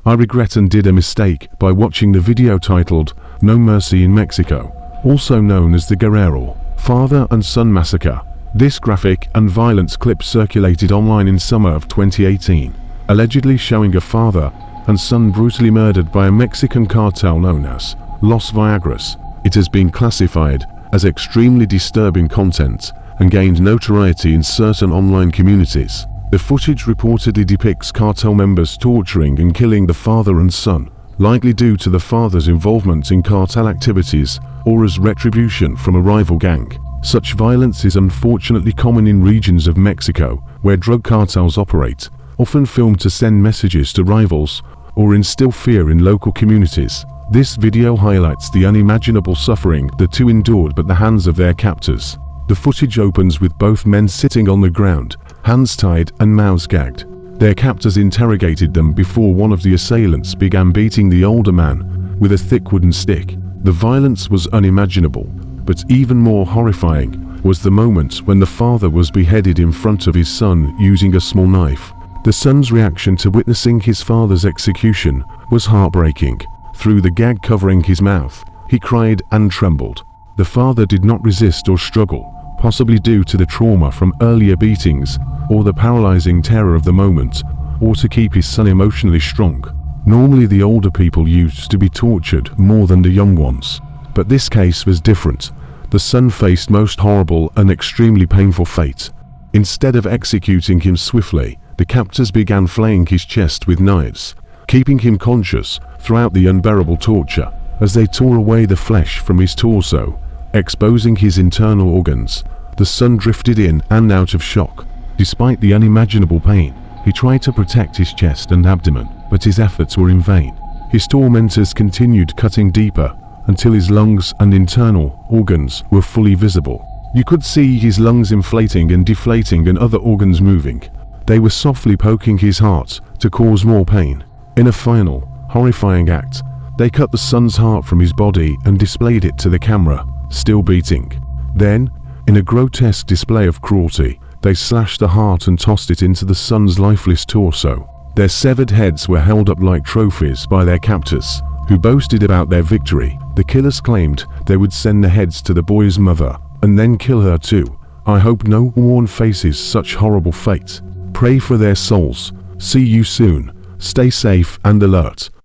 I regret and did a mistake by watching the video titled No Mercy in Mexico, also known as the Guerrero Father and Son Massacre. This graphic and violent clip circulated online in summer of 2018, allegedly showing a father and son brutally murdered by a Mexican cartel known as Los Viagras. It has been classified as extremely disturbing content and gained notoriety in certain online communities. The footage reportedly depicts cartel members torturing and killing the father and son, likely due to the father's involvement in cartel activities or as retribution from a rival gang. Such violence is unfortunately common in regions of Mexico where drug cartels operate, often filmed to send messages to rivals or instill fear in local communities. This video highlights the unimaginable suffering the two endured at the hands of their captors. The footage opens with both men sitting on the ground, hands tied and mouths gagged. Their captors interrogated them before one of the assailants began beating the older man with a thick wooden stick. The violence was unimaginable, but even more horrifying was the moment when the father was beheaded in front of his son using a small knife. The son's reaction to witnessing his father's execution was heartbreaking. Through the gag covering his mouth, he cried and trembled. The father did not resist or struggle, possibly due to the trauma from earlier beatings or the paralyzing terror of the moment, or to keep his son emotionally strong. Normally the older people used to be tortured more than the young ones, but this case was different. The son faced most horrible and extremely painful fate. Instead of executing him swiftly, the captors began flaying his chest with knives, keeping him conscious throughout the unbearable torture. As they tore away the flesh from his torso, exposing his internal organs, the son drifted in and out of shock. Despite the unimaginable pain, he tried to protect his chest and abdomen, but his efforts were in vain. His tormentors continued cutting deeper until his lungs and internal organs were fully visible. You could see his lungs inflating and deflating and other organs moving. They were softly poking his heart to cause more pain. In a final, horrifying act, they cut the son's heart from his body and displayed it to the camera, still beating. Then, in a grotesque display of cruelty, they slashed the heart and tossed it into the son's lifeless torso. Their severed heads were held up like trophies by their captors, who boasted about their victory. The killers claimed they would send the heads to the boy's mother and then kill her too. I hope no one faces such horrible fate. Pray for their souls. See you soon. Stay safe and alert.